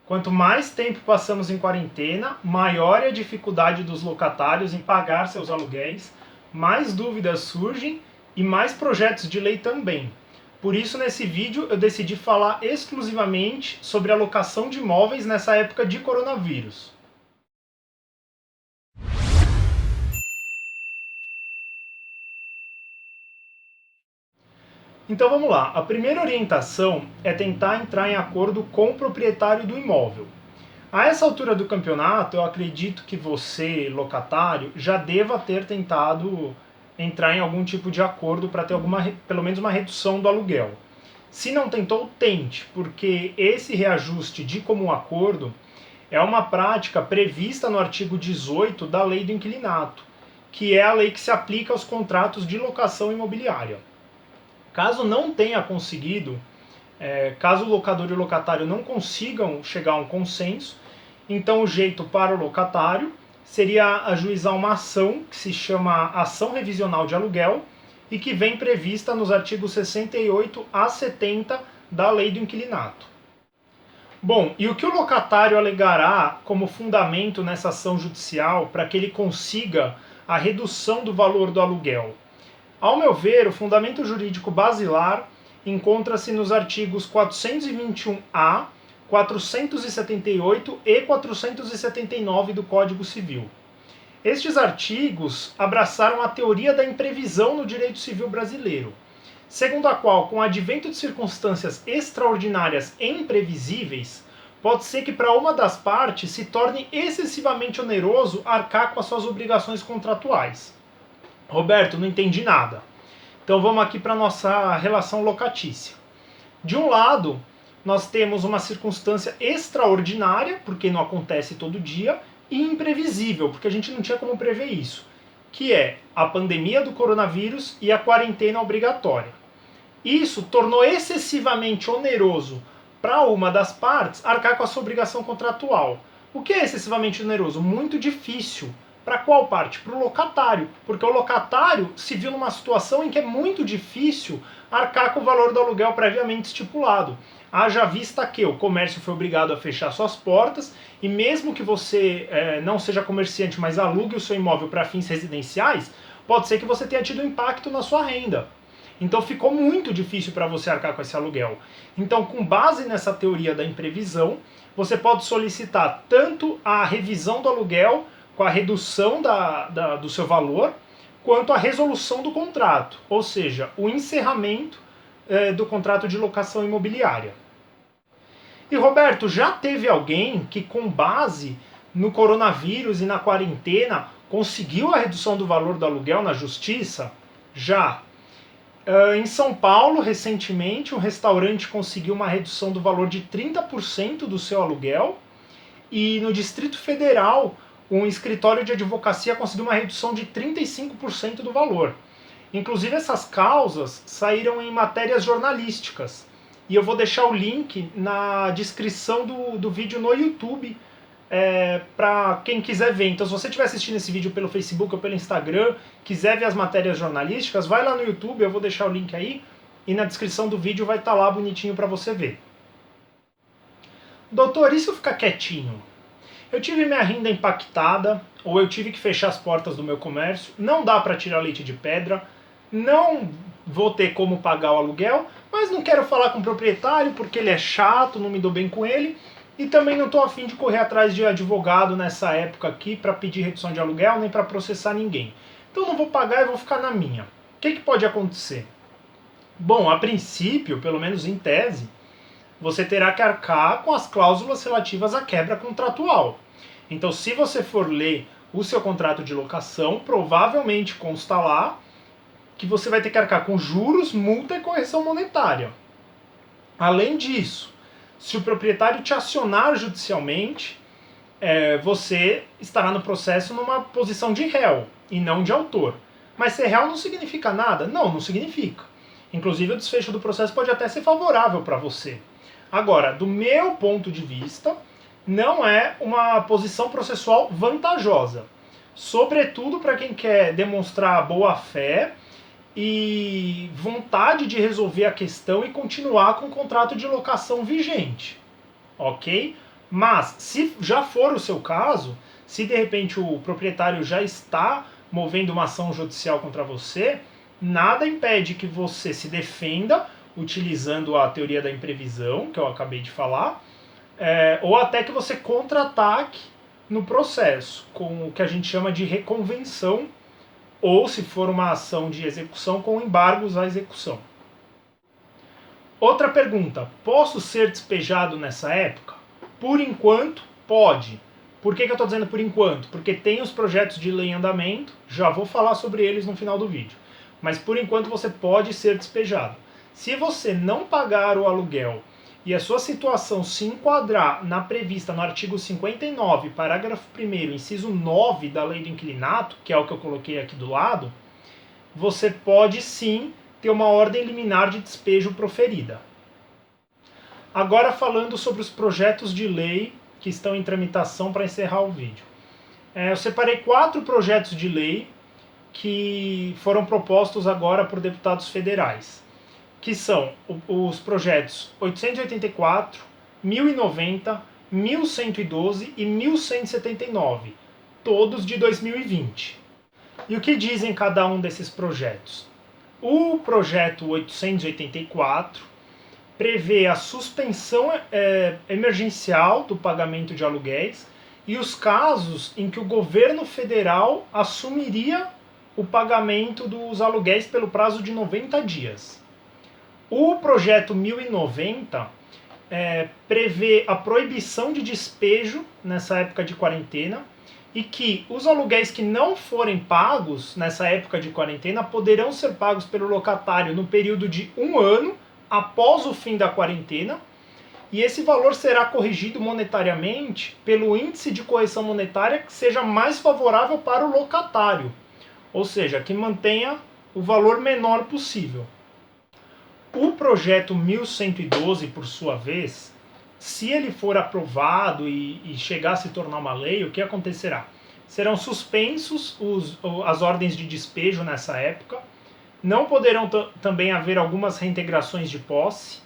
Quanto mais tempo passamos em quarentena, maior é a dificuldade dos locatários em pagar seus aluguéis, mais dúvidas surgem e mais projetos de lei também. Por isso, nesse vídeo, eu decidi falar exclusivamente sobre a locação de imóveis nessa época de coronavírus. Então vamos lá, a primeira orientação é tentar entrar em acordo com o proprietário do imóvel. A essa altura do campeonato, eu acredito que você, locatário, já deva ter tentado entrar em algum tipo de acordo para ter pelo menos uma redução do aluguel. Se não tentou, tente, porque esse reajuste de comum acordo é uma prática prevista no artigo 18 da Lei do Inquilinato, que é a lei que se aplica aos contratos de locação imobiliária. Caso não tenha conseguido, caso o locador e o locatário não consigam chegar a um consenso, então o jeito para o locatário seria ajuizar uma ação que se chama ação revisional de aluguel e que vem prevista nos artigos 68 a 70 da Lei do Inquilinato. Bom, e o que o locatário alegará como fundamento nessa ação judicial para que ele consiga a redução do valor do aluguel? Ao meu ver, o fundamento jurídico basilar encontra-se nos artigos 421-A, 478 e 479 do Código Civil. Estes artigos abraçaram a teoria da imprevisão no direito civil brasileiro, segundo a qual, com o advento de circunstâncias extraordinárias e imprevisíveis, pode ser que para uma das partes se torne excessivamente oneroso arcar com as suas obrigações contratuais. Roberto, não entendi nada. Então vamos aqui para a nossa relação locatícia. De um lado, nós temos uma circunstância extraordinária, porque não acontece todo dia, e imprevisível, porque a gente não tinha como prever isso, que é a pandemia do coronavírus e a quarentena obrigatória. Isso tornou excessivamente oneroso para uma das partes arcar com a sua obrigação contratual. O que é excessivamente oneroso? Muito difícil. Para qual parte? Para o locatário, porque o locatário se viu numa situação em que é muito difícil arcar com o valor do aluguel previamente estipulado. Haja vista que o comércio foi obrigado a fechar suas portas e mesmo que você não seja comerciante, mas alugue o seu imóvel para fins residenciais, pode ser que você tenha tido impacto na sua renda. Então ficou muito difícil para você arcar com esse aluguel. Então, com base nessa teoria da imprevisão, você pode solicitar tanto a revisão do aluguel com a redução do seu valor, quanto a resolução do contrato, ou seja, o encerramento do contrato de locação imobiliária. E Roberto, já teve alguém que com base no coronavírus e na quarentena conseguiu a redução do valor do aluguel na justiça? Já. Em São Paulo, recentemente, um restaurante conseguiu uma redução do valor de 30% do seu aluguel e no Distrito Federal, um escritório de advocacia conseguiu uma redução de 35% do valor. Inclusive essas causas saíram em matérias jornalísticas. E eu vou deixar o link na descrição do vídeo no YouTube para quem quiser ver. Então se você estiver assistindo esse vídeo pelo Facebook ou pelo Instagram, quiser ver as matérias jornalísticas, vai lá no YouTube, eu vou deixar o link aí. E na descrição do vídeo vai estar lá bonitinho para você ver. Doutor, e se eu ficar quietinho? Eu tive minha renda impactada, ou eu tive que fechar as portas do meu comércio, não dá para tirar leite de pedra, não vou ter como pagar o aluguel, mas não quero falar com o proprietário porque ele é chato, não me dou bem com ele, e também não estou afim de correr atrás de advogado nessa época aqui para pedir redução de aluguel, nem para processar ninguém. Então não vou pagar e vou ficar na minha. O que pode acontecer? Bom, a princípio, pelo menos em tese, você terá que arcar com as cláusulas relativas à quebra contratual. Então, se você for ler o seu contrato de locação, provavelmente consta lá que você vai ter que arcar com juros, multa e correção monetária. Além disso, se o proprietário te acionar judicialmente, você estará no processo numa posição de réu e não de autor. Mas ser réu não significa nada? Não, não significa. Inclusive, o desfecho do processo pode até ser favorável para você. Agora, do meu ponto de vista, não é uma posição processual vantajosa. Sobretudo para quem quer demonstrar boa fé e vontade de resolver a questão e continuar com o contrato de locação vigente. Ok? Mas, se já for o seu caso, se de repente o proprietário já está movendo uma ação judicial contra você, nada impede que você se defenda utilizando a teoria da imprevisão, que eu acabei de falar, ou até que você contra-ataque no processo, com o que a gente chama de reconvenção, ou se for uma ação de execução, com embargos à execução. Outra pergunta, posso ser despejado nessa época? Por enquanto, pode. Por que eu estou dizendo por enquanto? Porque tem os projetos de lei em andamento, já vou falar sobre eles no final do vídeo. Mas por enquanto você pode ser despejado. Se você não pagar o aluguel e a sua situação se enquadrar na prevista no artigo 59, parágrafo 1º, inciso 9 da Lei do Inquilinato, que é o que eu coloquei aqui do lado, você pode sim ter uma ordem liminar de despejo proferida. Agora falando sobre os projetos de lei que estão em tramitação para encerrar o vídeo. Eu separei 4 projetos de lei que foram propostos agora por deputados federais, que são os projetos 884, 1090, 1112 e 1179, todos de 2020. E o que dizem cada um desses projetos? O projeto 884 prevê a suspensão emergencial do pagamento de aluguéis e os casos em que o governo federal assumiria o pagamento dos aluguéis pelo prazo de 90 dias. O projeto 1090 prevê a proibição de despejo nessa época de quarentena e que os aluguéis que não forem pagos nessa época de quarentena poderão ser pagos pelo locatário no período de 1 ano após o fim da quarentena, e esse valor será corrigido monetariamente pelo índice de correção monetária que seja mais favorável para o locatário, ou seja, que mantenha o valor menor possível. O projeto 1112, por sua vez, se ele for aprovado e chegar a se tornar uma lei, o que acontecerá? Serão suspensos as ordens de despejo nessa época, não poderão também haver algumas reintegrações de posse,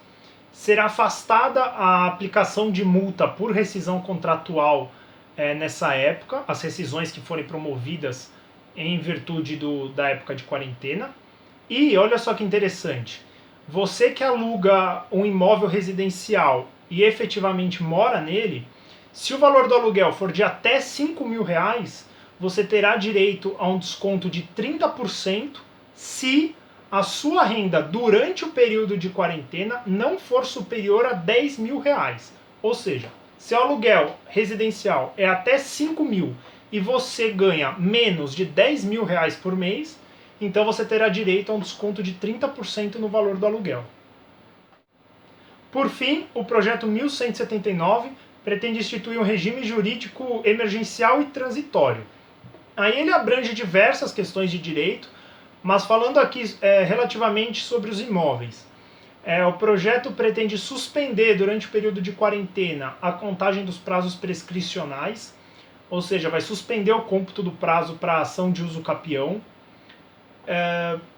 será afastada a aplicação de multa por rescisão contratual nessa época, as rescisões que forem promovidas em virtude da época de quarentena. E olha só que interessante, você que aluga um imóvel residencial e efetivamente mora nele, se o valor do aluguel for de até R$5.000, você terá direito a um desconto de 30% se a sua renda durante o período de quarentena não for superior a R$10.000. Ou seja, se o aluguel residencial é até 5.000 e você ganha menos de R$10.000 por mês, então você terá direito a um desconto de 30% no valor do aluguel. Por fim, o projeto 1179 pretende instituir um regime jurídico emergencial e transitório. Aí ele abrange diversas questões de direito, mas falando aqui relativamente sobre os imóveis. O projeto pretende suspender durante o período de quarentena a contagem dos prazos prescricionais, ou seja, vai suspender o cômputo do prazo para a ação de uso capião.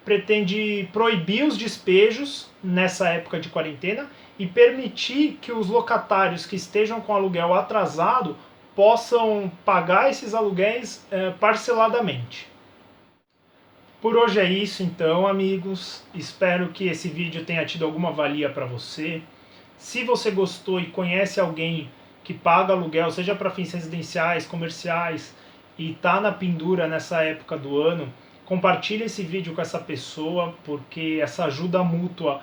Pretende proibir os despejos nessa época de quarentena e permitir que os locatários que estejam com aluguel atrasado possam pagar esses aluguéis parceladamente. Por hoje é isso então, amigos. Espero que esse vídeo tenha tido alguma valia para você. Se você gostou e conhece alguém que paga aluguel, seja para fins residenciais, comerciais, e está na pendura nessa época do ano, compartilhe esse vídeo com essa pessoa, porque essa ajuda mútua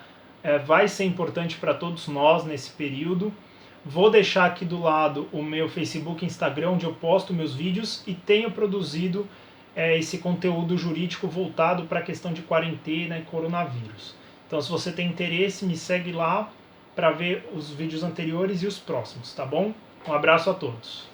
vai ser importante para todos nós nesse período. Vou deixar aqui do lado o meu Facebook e Instagram, onde eu posto meus vídeos e tenho produzido esse conteúdo jurídico voltado para a questão de quarentena e coronavírus. Então, se você tem interesse, me segue lá para ver os vídeos anteriores e os próximos, tá bom? Um abraço a todos.